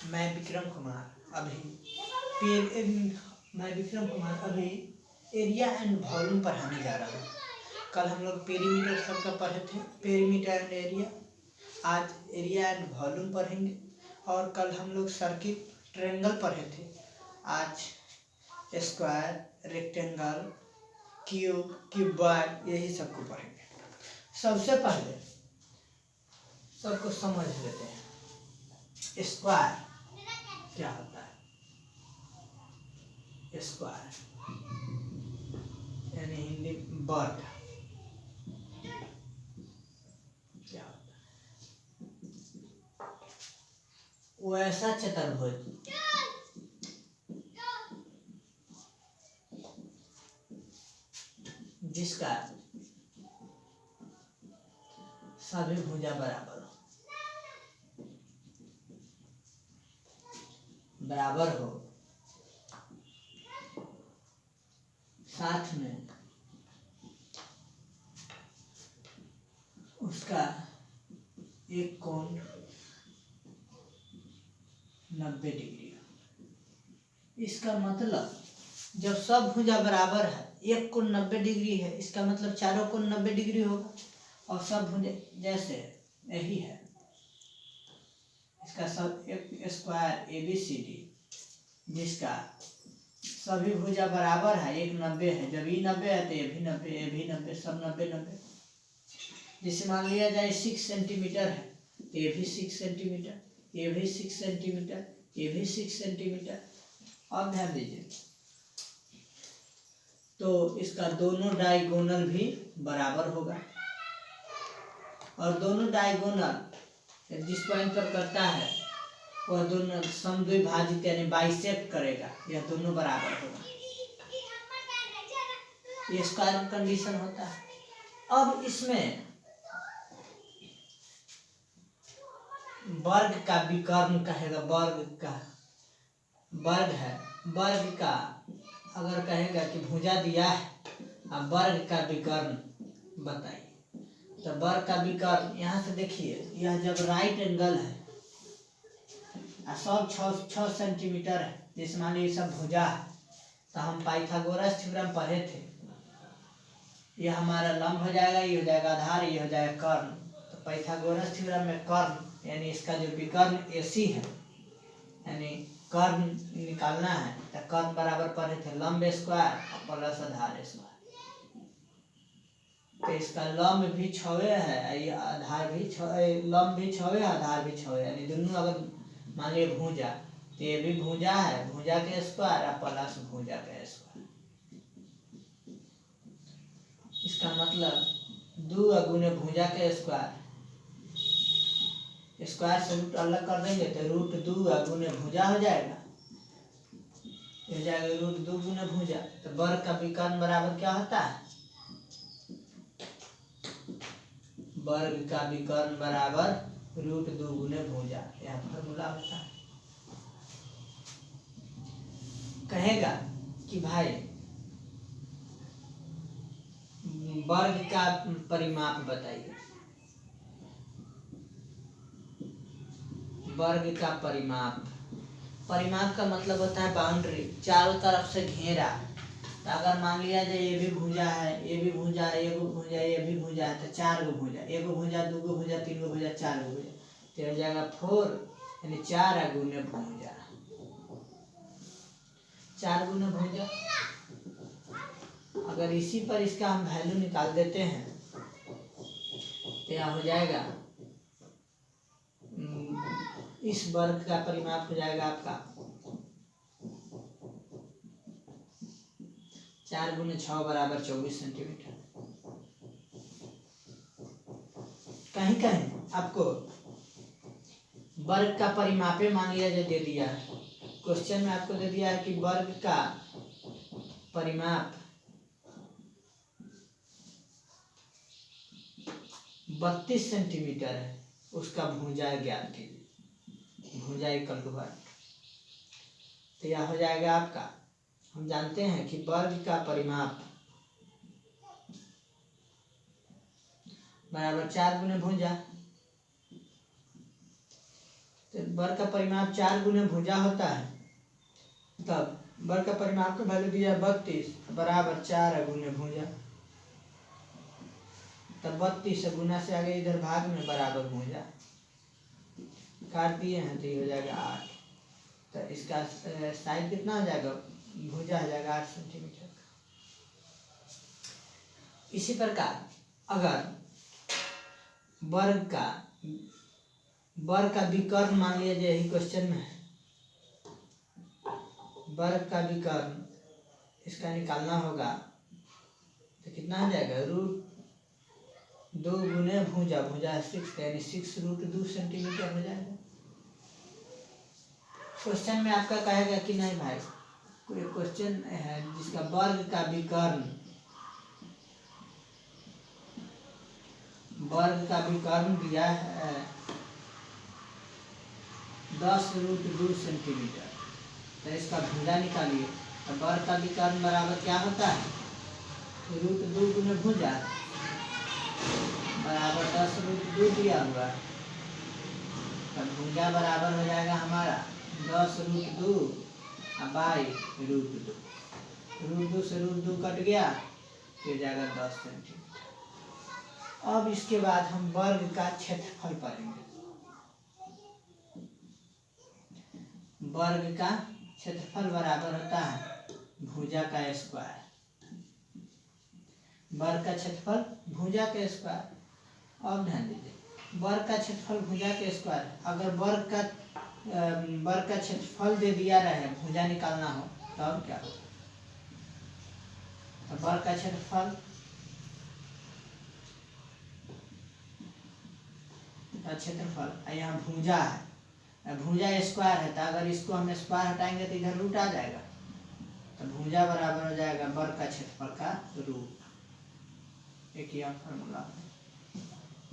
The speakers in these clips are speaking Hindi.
मैं विक्रम कुमार अभी एरिया एंड वॉल्यूम पढ़ाने जा रहा हूँ। कल हम लोग पेरीमीटर सब का पढ़े थे, पेरीमीटर एंड एरिया। आज एरिया एंड वॉल्यूम पढ़ेंगे। और कल हम लोग सर्किट ट्रायंगल पढ़े थे। आज स्क्वायर, रेक्टेंगल, क्यूबॉइड यही सबको पढ़ेंगे। सबसे पहले सबको समझ लेते हैं स्क्वायर क्या होता है। स्क्वायर यानी हिंदी वर्ग क्या होता है। वो ऐसा चतुर्भुज जिसका सभी भुजा बराबर हो, साथ में उसका एक कोण 90 डिग्री हो। इसका मतलब जब सब भुजा बराबर है, एक कोण 90 डिग्री है, इसका मतलब चारों कोण 90 डिग्री होगा। और सब भुजा जैसे यही है, इसका सब एक स्क्वायर ABCD जिसका सभी भुजा बराबर है, एक 90 है। जब ये 90 है तो ये भी 90, ये भी 90, सब 90। जैसे मान लिया जाए 6 सेंटीमीटर है तो ये भी 6 सेंटीमीटर, ये भी 6 सेंटीमीटर, ये भी 6 सेंटीमीटर। अब ध्यान दीजिए, तो इसका दोनों डायगोनल भी बराबर होगा। और दोनों डायगोनल जिस पॉइंट पर करता है वह दोनों समद्विभाजित यानी बाइसेक्ट करेगा, यह दोनों बराबर होगा। ये स्क्वायर कंडीशन होता है। अब इसमें वर्ग का विकर्ण कहेगा, वर्ग है, वर्ग का अगर कहेगा कि भुजा दिया है, अब वर्ग का विकर्ण बताइए। तो वर्ग का विकर्ण यहाँ से देखिए, यह जब राइट एंगल है सब 6 सेंटीमीटर है, जैसे मान लीजिए सब भुजा है, तो हम पाइथागोरस थ्योरम पढ़े थे। यह हमारा लंब हो जाएगा, ये हो जाएगा आधार, ये हो जाएगा कर्ण। तो पाइथागोरस थ्योरम में कर्ण यानी इसका जो विकर्ण AC है, यानी कर्ण निकालना है, तो कर्ण बराबर पढ़े थे लंब स्क्वायर प्लस आधार स्क्वायर। तो इसका लंब भी 6 है, ये आधार भी 6, लंब भी 6 है, आधार भी 6 है, यानी दोनों अगर मान लिया भुजा, तो ये भी भुजा है, भुजा के स्क्वायर प्लस भुजा के स्क्वायर। इसका मतलब 2 गुने भुजा के स्क्वायर, स्क्वायर से रूट अलग कर देंगे तो रूट 2 गुने भुजा हो जाएगा, हो जाएगा रूट 2 गुने भुजा। तो वर्ग का विकर्ण बराबर क्या होता है, वर्ग का विकर्ण बराबर रूट 2 गुने भुजा, यह फॉर्मूला होता है। कहेगा कि भाई वर्ग का परिमाप बताइए। वर्ग का परिमाप का मतलब होता है बाउंड्री, चारों तरफ से घेरा। तो अगर मान लिया जाए ये भी भुजा है, ये भी भुजा है, ये भुजा, ये भी भुजा है, तो 4 गो भुजा, 1 भुजा, 2 भुजा, 3 भुजा, 4 भुजा, तो हो जाएगा 4 यानी 4 गुने भुजा, 4 गुने भुजा। अगर इसी पर इसका हम वैल्यू निकाल देते हैं तो यह हो जाएगा, इस वर्ग का परिमाप हो जाएगा आपका 4 गुने 6 बराबर 24 सेंटीमीटर। कहीं कहीं आपको वर्ग का परिमापे मान लिया जाए दे दिया है, क्वेश्चन में आपको दे दिया है कि वर्ग का परिमाप 32 सेंटीमीटर है, उसका भुजा ज्ञात कीजिए, भुजा इक्वल टू वर्ग। तो यह हो जाएगा आपका, हम जानते हैं कि वर्ग का परिमाप बराबर 4 गुने भुजा। तो वर्ग का परिमाप 4 गुने भुजा होता है, तब वर्ग का परिमाप का वैल्यू दिया 32 बराबर 4 गुने भुजा, तब 32 गुना से आगे इधर भाग में बराबर भुजा काट दिए हैं तो ये हो जाएगा 8। तो इसका साइज कितना हो जाएगा, भुजा हो जाएगा 8 सेंटीमीटर। इसी प्रकार अगर वर्ग का विकर्ण मान लिया जाए, यही क्वेश्चन में है, वर्ग का विकर्ण इसका निकालना होगा तो कितना हो जाएगा, √2 गुने भुजा, भुजा 6 यानी 6√2 सेंटीमीटर हो जाएगा। क्वेश्चन में आपका कहेगा कि नहीं भाई, कोई क्वेश्चन है जिसका वर्ग का विकर्ण दिया है 10√2 सेंटीमीटर, तो इसका भुजा निकालिए। तो वर्ग का विकर्ण बराबर क्या होता है, √2 गुने भुजा बराबर 10√2 दिया हुआ, तब भुजा बराबर हो जाएगा हमारा 10√2 बाई √2, √2 से √2 कट गया तो हो जाएगा 10 सेंटीमीटर। अब इसके बाद हम वर्ग का क्षेत्रफल पढ़ेंगे। वर्ग का क्षेत्रफल बराबर होता है भुजा का स्क्वायर, वर्ग का क्षेत्रफल भुजा के स्क्वायर। अब ध्यान दीजिए, वर्ग का क्षेत्रफल भुजा के स्क्वायर, अगर वर्ग का क्षेत्रफल दे दिया रहे, भुजा निकालना हो तो अब क्या हो, तो वर्ग का क्षेत्रफल यहाँ भुजा है, भुजा स्क्वायर है, तो अगर इसको हम स्क्वायर हटाएंगे तो इधर रूट आ जाएगा, तो भुजा बराबर हो जाएगा वर्ग का क्षेत्रफल का रूट। एक ही फॉर्मूला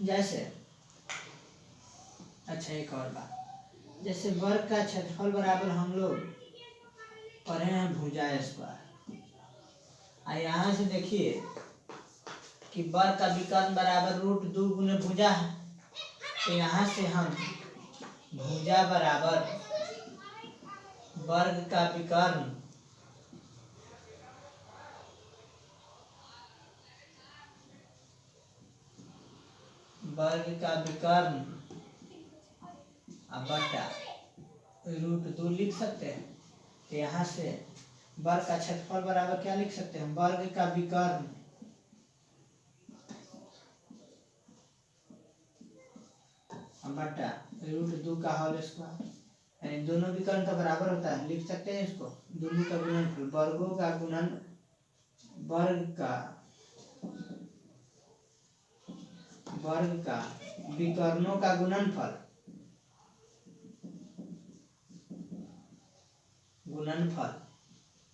जैसे, अच्छा एक और बात, जैसे वर्ग का क्षेत्रफल बराबर हम लोग पढ़े हैं भुजा स्क्वायर, यहाँ से देखिए कि वर्ग का विकर्ण बराबर √2 गुने भुजा है, तो यहाँ से हम भुजा बराबर वर्ग का विकर्ण बटा √2 लिख सकते हैं। तो यहाँ से वर्ग का क्षेत्रफल बराबर क्या लिख सकते हैं, वर्ग का विकर्ण बटा √2 का होल स्क्वायर, यानी दोनों विकर्ण तो बराबर होता है, लिख सकते हैं इसको दोनों का गुणनफल, वर्गों का गुणन, वर्ग का विकर्णों का गुणनफल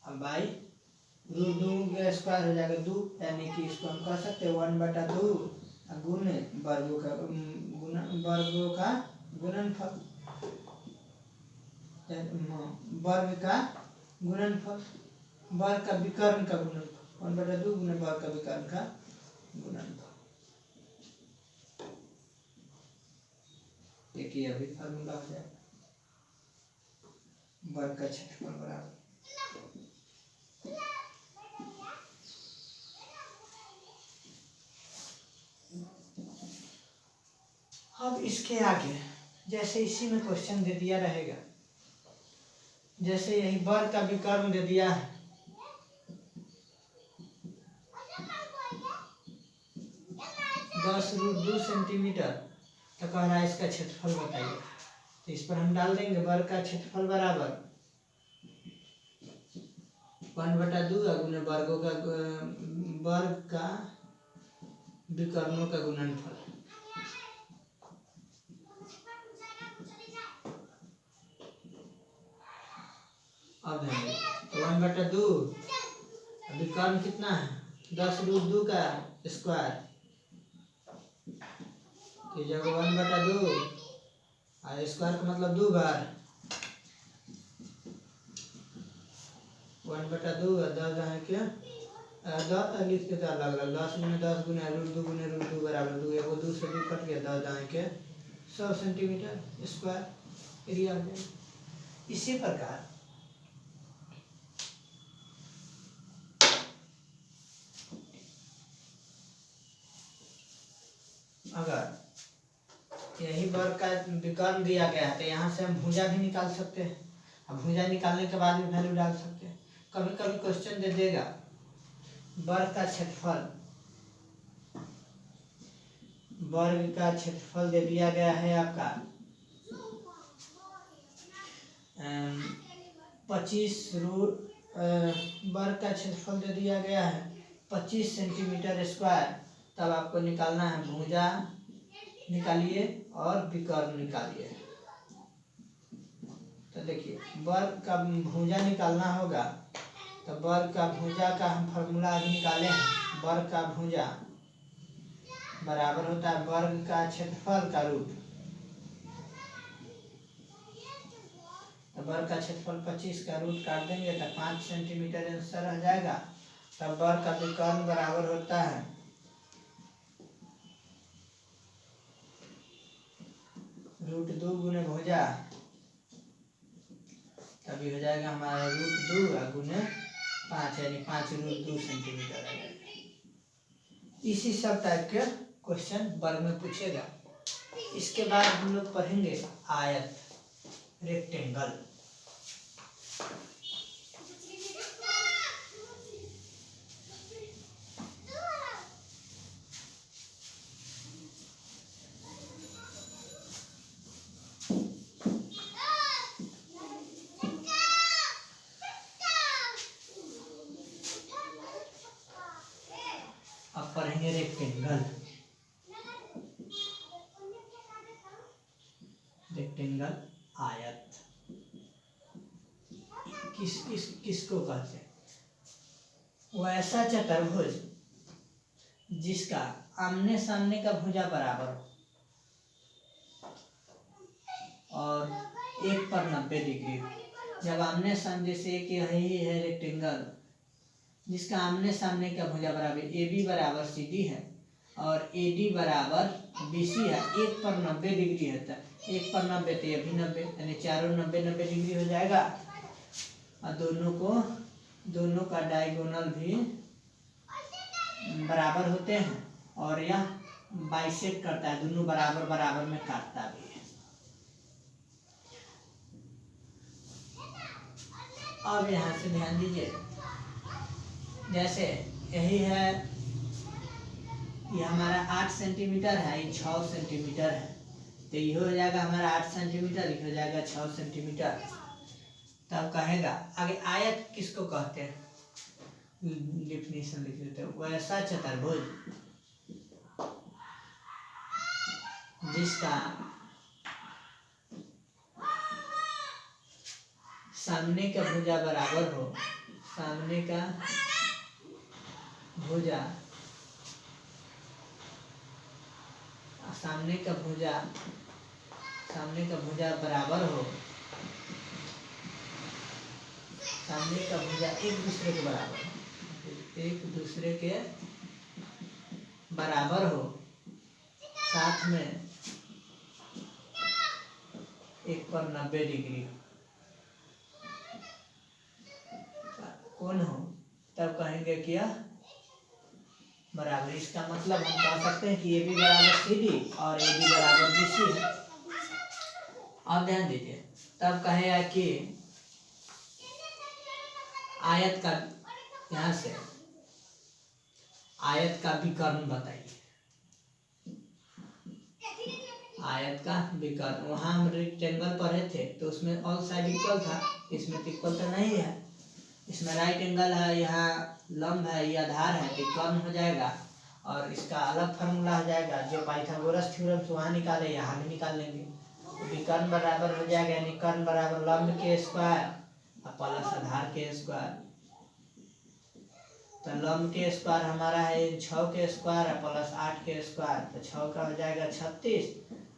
अब बाई √2 का स्क्वायर हो जाएगा 2, यानी कि इसको हम कह सकते हैं 1/2 गुने वर्गों का गुणनफल, वर्ग का गुणनफल, वर्ग का विकर्ण का गुणनफल 1/2 गुने वर्ग का विकर्ण का गुणनफल। एक ही अभी फार्मूला हो जाएगा वर्ग का क्षेत्रफल बराबर। अब इसके आगे जैसे इसी में क्वेश्चन दे दिया रहेगा, जैसे यही वर्ग का विकर्ण दे दिया है, (10√2 सेंटीमीटर, तो कह रहा है इसका क्षेत्रफल बताइए। तो इस पर हम डाल देंगे वर्ग का क्षेत्रफल बराबर 1/2 गुने वर्ग का विकर्णों का गुणनफल, अब देंगे तो 1/2 विकर्ण कितना है 10√2 का स्क्वायर, तो जगह 1/2 और स्क्वायर का मतलब 2 बार, 1/2 10 है क्या, 10 लिख के अलग अलग 10 गुने 10 गुने √2 बराबर 2, एगो 2 से 2 कट गया, 10 के 100 सेंटीमीटर स्क्वायर। एरिया हो जाएगा। इसी प्रकार अगर यही वर्ग का विकर्ण दिया गया है तो यहाँ से हम भुजा भी निकाल सकते हैं। अब भुजा निकालने के बाद भी वैल्यू डाल सकते हैं। कभी कभी क्वेश्चन दे देगा वर्ग का क्षेत्रफल, वर्ग का क्षेत्रफल दे दिया गया है आपका 25 वर्ग का क्षेत्रफल दे दिया गया है 25 सेंटीमीटर स्क्वायर। तब आपको निकालना है भुजा निकालिए और विकर्ण निकालिए। तो देखिए वर्ग का भुजा निकालना होगा तो वर्ग का भुजा का हम फॉर्मूला अभी निकाले हैं। वर्ग का भुजा बराबर होता है वर्ग का क्षेत्रफल का रूट। तो वर्ग का क्षेत्रफल 25 का रूट काट देंगे तो 5 सेंटीमीटर आंसर आ जाएगा। तब वर्ग का विकर्ण बराबर होता है √2 गुने भुजा, तभी हो जाएगा हमारा √2 गुने 5 यानी 5√2 सेंटीमीटर आ जाएगा। इसी सब टाइप के क्वेश्चन वर्ग में पूछेगा। इसके बाद हम लोग पढ़ेंगे आयत, रेक्टेंगल। अब पढ़ेंगे रेक्टेंगल। रेक्टेंगल आयत किसको कहते हैं? वैसा चतुर्भुज जिसका आमने सामने का भुजा बराबर हो और 1 पर 90 डिग्री हो। जब आमने सामने, जैसे एक यही है रेक्टेंगल जिसका आमने सामने का भुजा बराबर AB बराबर CD है और AD बराबर BC है। 1 पर 90 डिग्री है तो 1 पर 90 तो ये भी 90 यानी चारों 90 डिग्री हो जाएगा। और दोनों का डायगोनल भी बराबर होते हैं और यह बाइसेक्ट करता है, दोनों बराबर बराबर में काटता भी है। अब यहाँ से ध्यान दीजिए, जैसे यही है, ये हमारा 8 सेंटीमीटर है, ये 6 सेंटीमीटर है, तो ये हो जाएगा हमारा 8 सेंटीमीटर, ये हो जाएगा 6 सेंटीमीटर। तब कहेगा आगे आयत किसको कहते हैं, डिफिनेशन लिख देते हैं। वैसा चतुर्भुज जिसका सामने का भुजा बराबर हो, सामने का भुजा बराबर हो, सामने का भुजा एक दूसरे के बराबर हो, साथ में 1 पर 90 डिग्री कौन हो, तब कहेंगे कि यह बराबर। इसका मतलब हम कह सकते हैं कि AB बराबर CD और AD बराबर BC है। अब ध्यान दीजिए, तब कहेगा कि आयत का, यहाँ से आयत का विकर्ण बताइए। आयत का विकर्ण, वहाँ हम रेक्टेंगल पढ़े थे तो उसमें ऑल साइड इक्वल था, इसमें तो इक्वल तो नहीं है। इसमें राइट एंगल है, यहाँ लंब है, ये आधार है, विकर्ण हो जाएगा। और इसका अलग फार्मूला हो जाएगा जो पाइथागोरस थ्योरम से वहाँ निकाले, यहाँ भी निकाल लेंगे। विकर्ण बराबर हो जाएगा, यानी कर्ण बराबर लंब के स्क्वायर और प्लस आधार के स्क्वायर। तो लंब के स्क्वायर हमारा है 6 के स्क्वायर है प्लस 8 के स्क्वायर, तो 6 का हो जाएगा 36,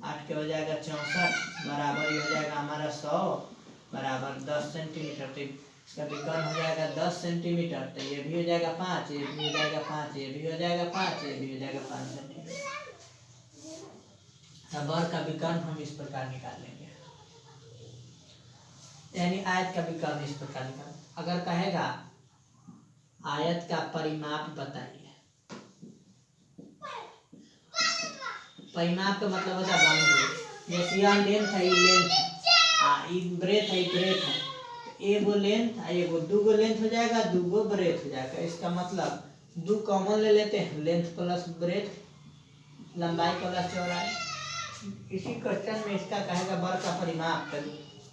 8 के हो जाएगा 64, बराबर ये हो जाएगा हमारा 100 बराबर 10 सेंटीमीटर। तो इसका विकर्ण हो जाएगा 10 सेंटीमीटर, तो ये भी हो जाएगा 5, ये भी हो जाएगा 5, ये भी हो जाएगा 5, ये भी हो जाएगा 5 सेंटीमीटर। वर्ग का विकर्ण हम इस प्रकार निकाल लेंगे। यानी आयत का विकर्ण इस प्रकार निकाल। अगर कहेगा आयत का परिमाप बताइए, परिमाप का मतलब होता है बाउंड्री। जैसे यह लेंथ है, ये लेंथ है, ये ब्रेथ है, ये ब्रेथ है, एगो लेंथ एगो दूगो लेंथ हो जाएगा, दूगो ब्रेथ हो जाएगा। इसका मतलब दो कॉमन ले लेते हैं, लेंथ प्लस ब्रेथ, लंबाई प्लस चौड़ाई। इसी क्वेश्चन में इसका कहेगा वर्ग का परिमाप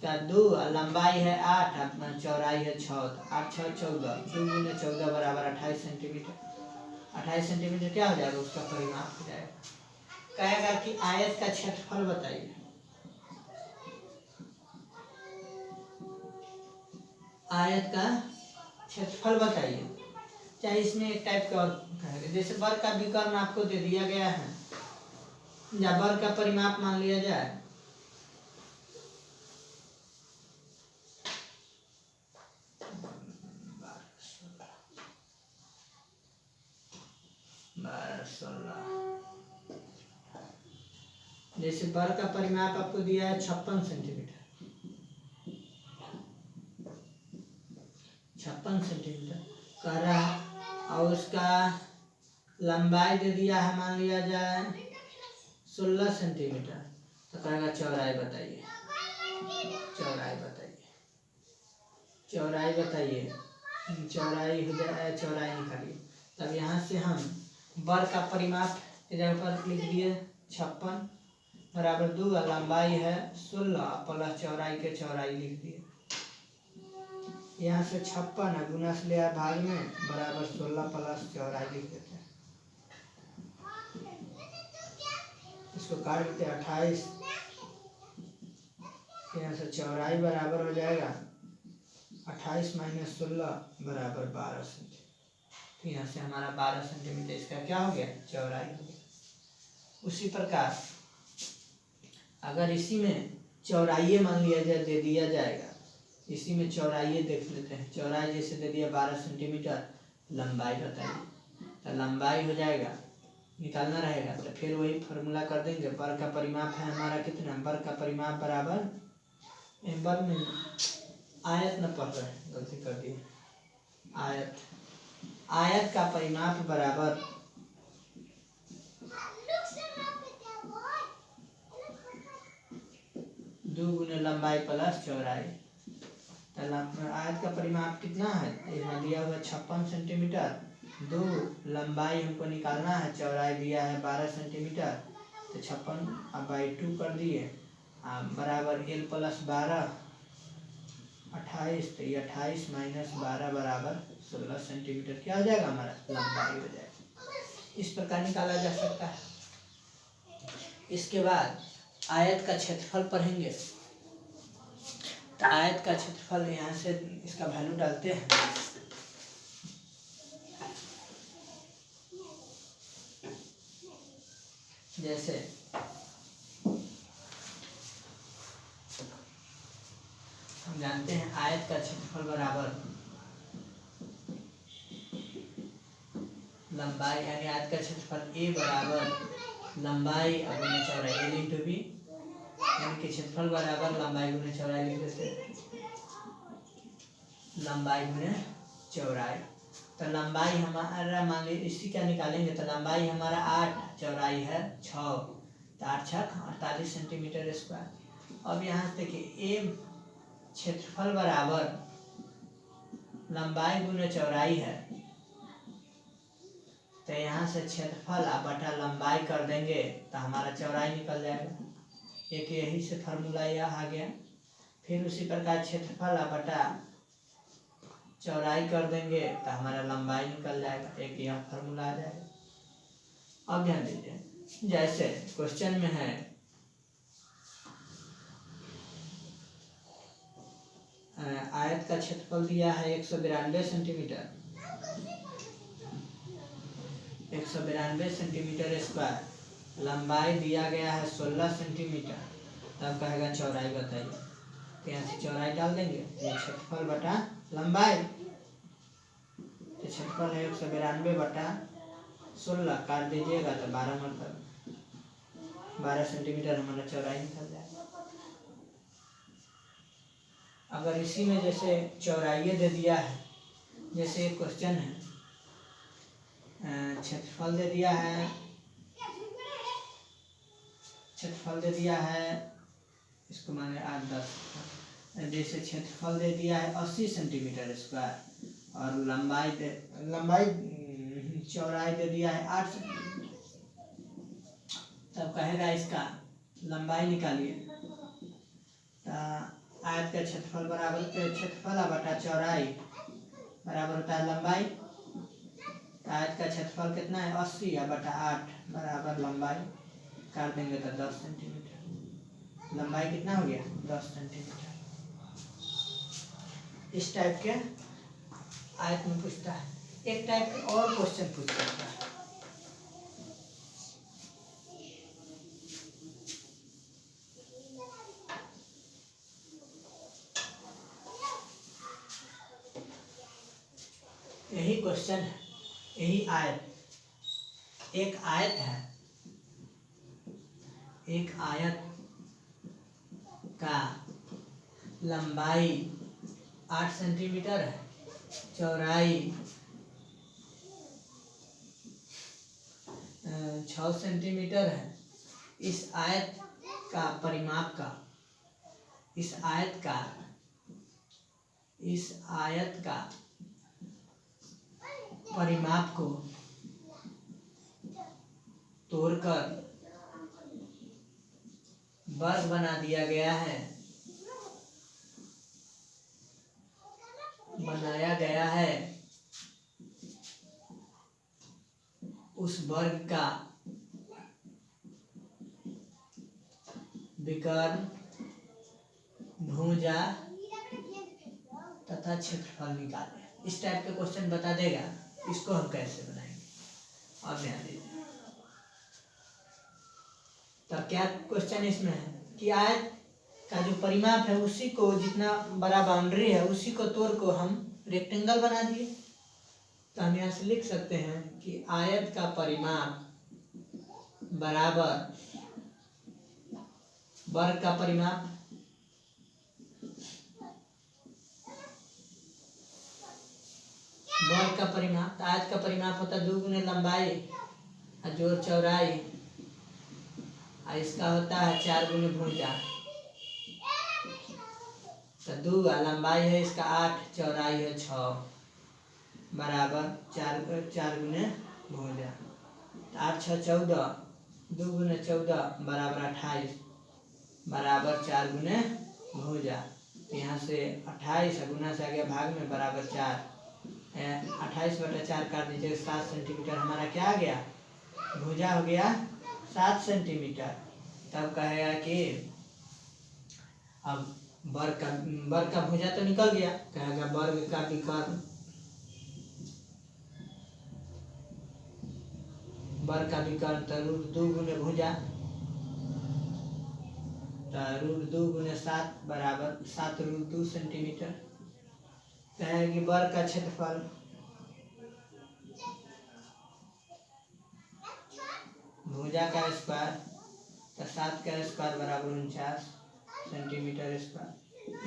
का 2, लंबाई है 8, अपना चौड़ाई है 6, 8 6 14, 2 गुने 14 बराबर 28 सेंटीमीटर। 28 सेंटीमीटर क्या हो जाएगा, उसका परिमाप हो जाएगा। कहेगा कि आयत का क्षेत्रफल बताइए, आयत का क्षेत्रफल बताइए। चाहे इसमें एक टाइप का और कहेगा, जैसे वर्ग का विकर्ण आपको दे दिया गया है या वर्ग का परिमाप मान लिया जाए, जैसे वर्ग का परिमाप आपको दिया है 56 सेंटीमीटर, 56 सेंटीमीटर कह रहा है, और उसका लंबाई दे दिया है मान लिया जाए 16 सेंटीमीटर। तो कहेगा चौड़ाई बताइए, चौड़ाई बताइए, चौड़ाई बताइए, चौड़ाई हो जाए, चौड़ाई निकालिए। तब यहाँ से हम वर्ग का परिमाप की जगह पर लिख दिए 56 बराबर 2, लंबाई है 16 प्लस चौड़ाई के चौड़ाई लिख दिए। यहाँ से 56 गुना से लिया भाग में बराबर 16 प्लस चौड़ाई लिख देते हैं। इसको काट देते 28, यहाँ से चौड़ाई बराबर हो जाएगा 28 माइनस 16 बराबर 12 सेंटीमीटर। तो यहाँ से हमारा 12 सेंटीमीटर इसका क्या हो गया, चौड़ाई हो गया। उसी प्रकार अगर इसी में चौड़ाई मान लिया जाए, दे दिया जाएगा, इसी में चौड़ाई देख लेते हैं। चौड़ाई जैसे दे दिया 12 सेंटीमीटर, लंबाई बताइए, तो लंबाई हो जाएगा, निकालना रहेगा तो फिर वही फॉर्मूला कर देंगे। वर्ग का परिमाप है हमारा कितना, वर्ग का परिमाप बराबर, वर्ग में आयत न पढ़ रहे, गलती कर दी, आयत, आयत का परिमाप बराबर 2 गुने लंबाई प्लस चौड़ाई। आयत का परिमाप कितना है, यहाँ दिया हुआ 56 सेंटीमीटर, 2 लंबाई हमको निकालना है, चौड़ाई दिया है 12 सेंटीमीटर, तो 56/2 कर दिए, बराबर l प्लस 12 28, तो ये 28 माइनस 12 बराबर 16 सेंटीमीटर क्या हो जाएगा, हमारा लंबाई हो जाएगा। इस प्रकार निकाला जा सकता है। इसके बाद आयत का क्षेत्रफल पढ़ेंगे, तो आयत का क्षेत्रफल यहाँ से इसका वैल्यू डालते हैं। जैसे हम जानते हैं आयत का क्षेत्रफल बराबर लंबाई, यानी आयत का क्षेत्रफल a बराबर लंबाई गुने चौड़ाई, l इंटू बी, यानी कि क्षेत्रफल बराबर लंबाई गुने चौड़ाई लिख देते हैं, लंबाई गुने चौड़ाई। तो लंबाई हमारा मान लीजिए इसी का निकालेंगे, तो लंबाई हमारा 8, चौड़ाई है 6, तो 8 6 48 सेंटीमीटर स्क्वायर। अब यहाँ से देखिए a क्षेत्रफल बराबर लंबाई गुने चौड़ाई है, तो यहाँ से क्षेत्रफल बटा लंबाई कर देंगे तो हमारा चौड़ाई निकल जाएगा। एक यही से फार्मूला यह आ गया। फिर उसी प्रकार क्षेत्रफल बटा चौड़ाई कर देंगे तो हमारा लंबाई निकल जाएगा, एक यह फार्मूला आ जाएगा। अब ध्यान दीजिए, जैसे क्वेश्चन में है आयत का क्षेत्रफल दिया है 192 सेंटीमीटर, 192 सेंटीमीटर स्क्वायर, लंबाई दिया गया है 16 सेंटीमीटर, तब कहेगा चौड़ाई बताइए। तो यहाँ से चौड़ाई डाल देंगे, क्षेत्रफल बटा लंबाई, तो क्षेत्रफल है 192 बटा 16, काट दीजिएगा तो 12 मतलब 12 सेंटीमीटर हमारा चौड़ाई निकल जाएगा। अगर इसी में जैसे चौड़ाई दे दिया है, जैसे एक क्वेश्चन है, क्षेत्रफल दे दिया है, क्षेत्रफल दे दिया है, इसको माने 8-10, जैसे क्षेत्रफल दे दिया है 80 सेंटीमीटर स्क्वायर और चौड़ाई दे दिया है 8 सेंटीमीटर, तब कहेगा इसका लंबाई निकालिए। आयत का क्षेत्रफल बराबर क्षेत्रफल बटा चौड़ाई बराबर होता है लंबाई। आयत का क्षेत्रफल कितना है 80 बटा 8 बराबर लंबाई काट देंगे तो 10 सेंटीमीटर। लंबाई कितना हो गया 10 सेंटीमीटर। इस टाइप के आयत में पूछता है। एक टाइप के और क्वेश्चन पूछ सकता है। यही क्वेश्चन है, यही आयत, एक आयत है, एक आयत का लंबाई 8 सेंटीमीटर है, चौड़ाई 6 सेंटीमीटर है। इस आयत का परिमाप का, इस आयत का परिमाप को तोड़कर वर्ग बना दिया गया है, बनाया गया है। उस वर्ग का विकर्ण, भुजा तथा क्षेत्रफल निकालें। इस टाइप के क्वेश्चन बता देगा, इसको हम कैसे बनाएंगे अब ध्यान दीजिए। तो क्या क्वेश्चन इसमें है कि आयत का जो परिमाप है उसी को, जितना बड़ा बाउंड्री है उसी को तोड़ को हम रेक्टेंगल बना दिए। तो हम यहाँ से लिख सकते हैं कि आयत का परिमाप बराबर वर्ग का परिमाप, वर्ग का परिमाप। तो आयत का परिमाप होता है 2 गुने लंबाई और जोड़ चौड़ाई, और इसका होता है 4 गुने भुजा। तो 2 लंबाई है इसका 8, चौड़ाई है 6 बराबर 4 गुने भुजा। 8 6 14, 2 गुने 14 बराबर 28 बराबर 4 गुने भुजा। यहाँ से 28 गुना से आ गया भाग में बराबर 4, 28 बटा 4 काट दीजिए 7 सेंटीमीटर। हमारा क्या आ गया भुजा हो गया 7 सेंटीमीटर। तब कहेगा कि अब वर्ग का भुजा तो निकल गया, कहेगा वर्ग का विकर्ण, वर्ग का विकर्ण तो √2 गुने भुजा, तो √2 गुने 7 बराबर 7 √2 सेंटीमीटर। कहेगा कि वर्ग का क्षेत्रफल भुजा का स्क्वायर, तो 7 का स्क्वायर बराबर 49 सेंटीमीटर स्क्वायर।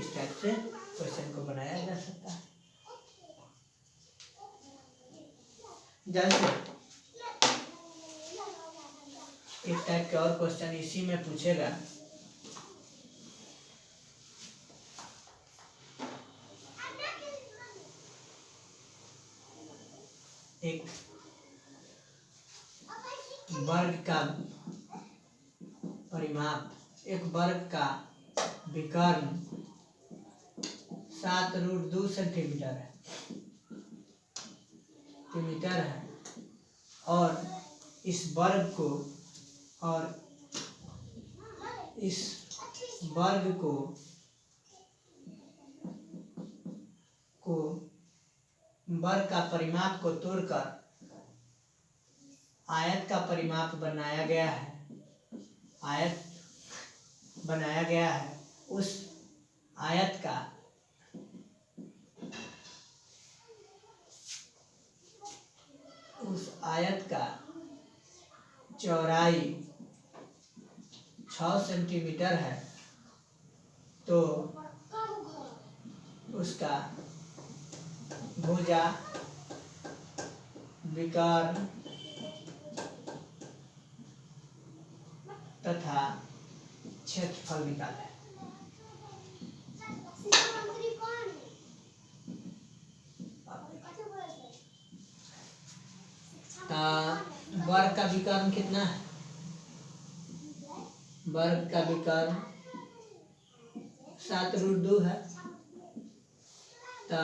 इस टाइप से क्वेश्चन को बनाया जा सकता है। जैसे एक टाइप के और क्वेश्चन इसी में पूछेगा। एक वर्ग का परिमाप, एक वर्ग का विकर्ण 7 √2 सेंटीमीटर है, और इस वर्ग को वर्ग का परिमाप को तोड़कर आयत का परिमाप बनाया गया है, आयत बनाया गया है। उस आयत का चौड़ाई 6 सेंटीमीटर है, तो उसका भुजा विकर्ण तथा क्षेत्रफल निकालें। वर्ग का विकर्ण कितना है? वर्ग का विकर्ण 7√2 है। तो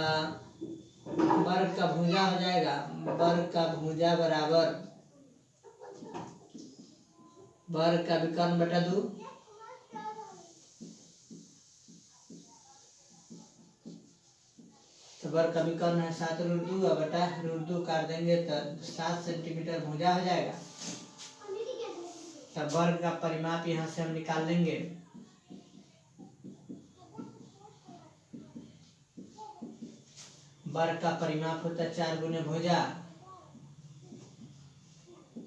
वर्ग का भुजा हो जाएगा, वर्ग का भुजा बराबर वर्ग का विकर्ण बटा 2। तो वर्ग का विकर्ण है 7√2 बटा √2 काट देंगे तो 7 सेंटीमीटर भुजा हो जाएगा। तब वर्ग का परिमाप यहाँ से हम निकाल लेंगे। वर्ग का परिमाप होता है 4 गुने भुजा,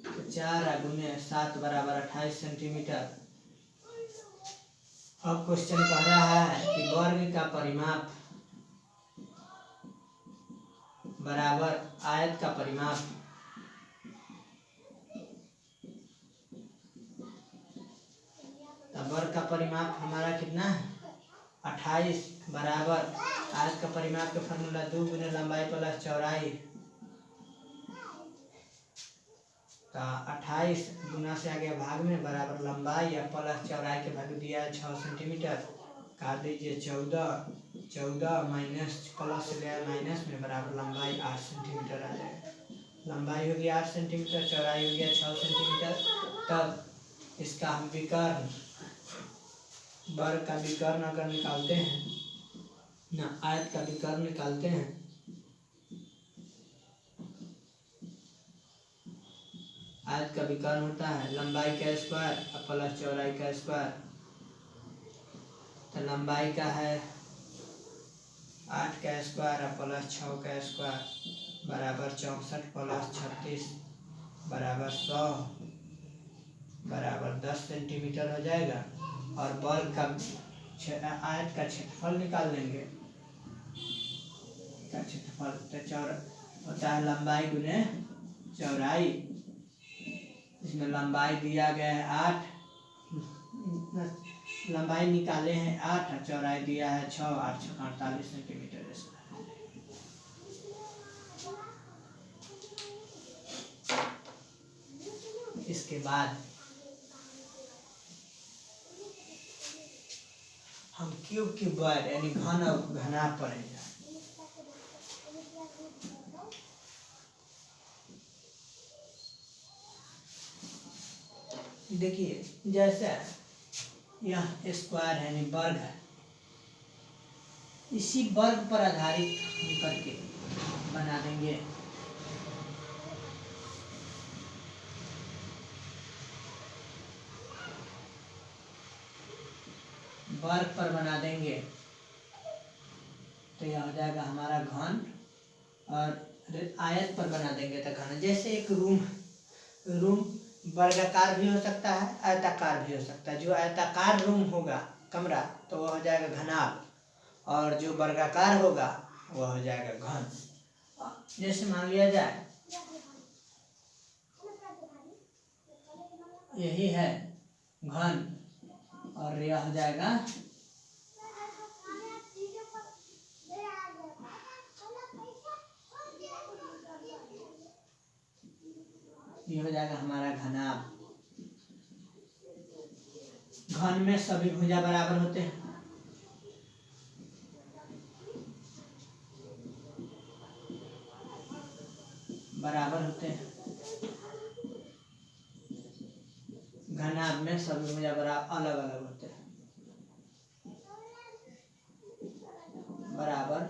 तो 4 गुने 7 बराबर 28 सेंटीमीटर। अब क्वेश्चन कह रहा है कि वर्ग का परिमाप बराबर आयत का परिमाप। तब वर्ग का परिमाप हमारा कितना है? 28 बराबर आयत का परिमाप का फॉर्मूला 2 गुने लंबाई प्लस चौड़ाई। तो 28 गुना से आगे भाग में बराबर लंबाई या प्लस चौड़ाई के वैल्यू दिया है 6 सेंटीमीटर। काट दीजिए 14 माइनस प्लस से गया माइनस में बराबर लंबाई 8 सेंटीमीटर आ जाएगा। लंबाई होगी 8 सेंटीमीटर, चौड़ाई हो गया 6 सेंटीमीटर। तब इसका हम विकर्ण वर्ग का विकर्ण अगर निकालते हैं ना, आयत का विकर्ण निकालते हैं, आयत का विकर्ण होता है लंबाई का स्क्वायर और प्लस चौड़ाई का स्क्वायर। तो लंबाई का है 8 का स्क्वायर और प्लस 6 का स्क्वायर बराबर 64 प्लस 36 बराबर 100 बराबर 10 सेंटीमीटर हो जाएगा। और वर्ग का आयत का क्षेत्रफल निकाल लेंगे। का क्षेत्रफल तो होता है लंबाई गुने चौड़ाई। इसमें लंबाई दिया गया है 8, लंबाई निकाले हैं 8 और चौड़ाई दिया है 6, 8 6 48 सेंटीमीटर। इसके बाद हम क्यूब की वर्ग यानी घन और घनाभ पढ़ेंगे। देखिए जैसे यह स्क्वायर है यानी वर्ग है, इसी वर्ग पर आधारित हम करके बना देंगे। वर्ग पर बना देंगे तो यह हो जाएगा हमारा घन, और आयत पर बना देंगे तो घन। जैसे एक रूम वर्गाकार भी हो सकता है, आयताकार भी हो सकता है। जो आयताकार रूम होगा कमरा तो वह हो जाएगा घनाभ, और जो वर्गाकार होगा वह हो जाएगा घन। जैसे मान लिया जाए यही है घन और यह हो जाएगा ये हो जाएगा हमारा घनाभ। घन में सभी भुजा बराबर होते हैं। बराबर होते हैं। घनाभ में सभी भुजा बराबर अलग अलग होते हैं, बराबर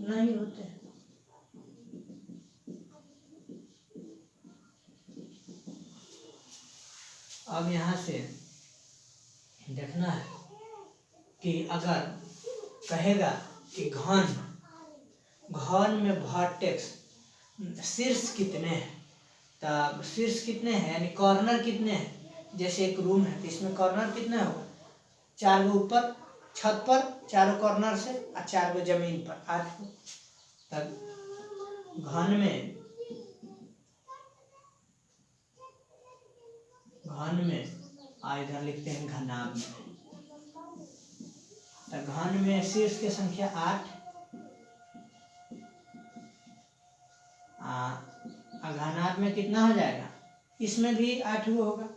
नहीं होते। अब यहाँ से देखना है कि अगर कहेगा कि घन में वर्टेक्स शीर्ष कितने हैं, तब शीर्ष कितने हैं यानी कॉर्नर कितने हैं। जैसे एक रूम है तो इसमें कॉर्नर कितने होगा, 4 गो ऊपर छत पर चारों कॉर्नर से और 4 गो जमीन पर 8 गो। तब घन में आ इधर लिखते हैं घनाभ में। तो घन में शीर्ष की संख्या 8 घनाभ में कितना हो जाएगा, इसमें भी 8 गो होगा,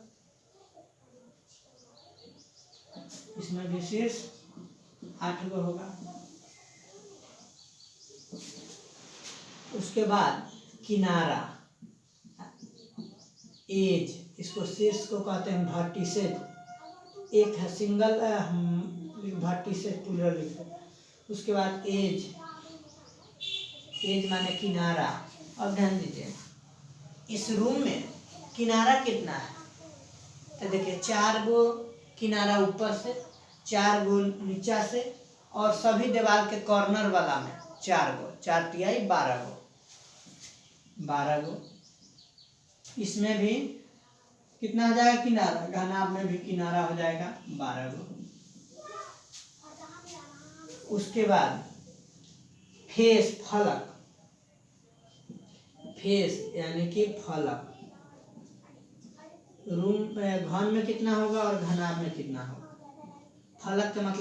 इसमें भी शीर्ष 8 गो होगा। उसके बाद किनारा एज, इसको शीर्ष को कहते हैं वर्टिसेज, एक है सिंगल वर्टिसेज प्लूरल लिखते हैं। उसके बाद एज माने किनारा। अब ध्यान दीजिए इस रूम में किनारा कितना है, तो देखिए 4 गो किनारा ऊपर से, 4 गो नीचा से, और सभी दीवार के कॉर्नर वाला में 4 गो, 4 तिहाई 12 गो। इसमें भी कितना हो जाएगा किनारा, घनाभ में भी किनारा हो जाएगा 12 गो। उसके बाद फेस फलक, फेस यानी कि फलक, रूम घन में कितना होगा और घनाभ में कितना होगा। फलक का मतलब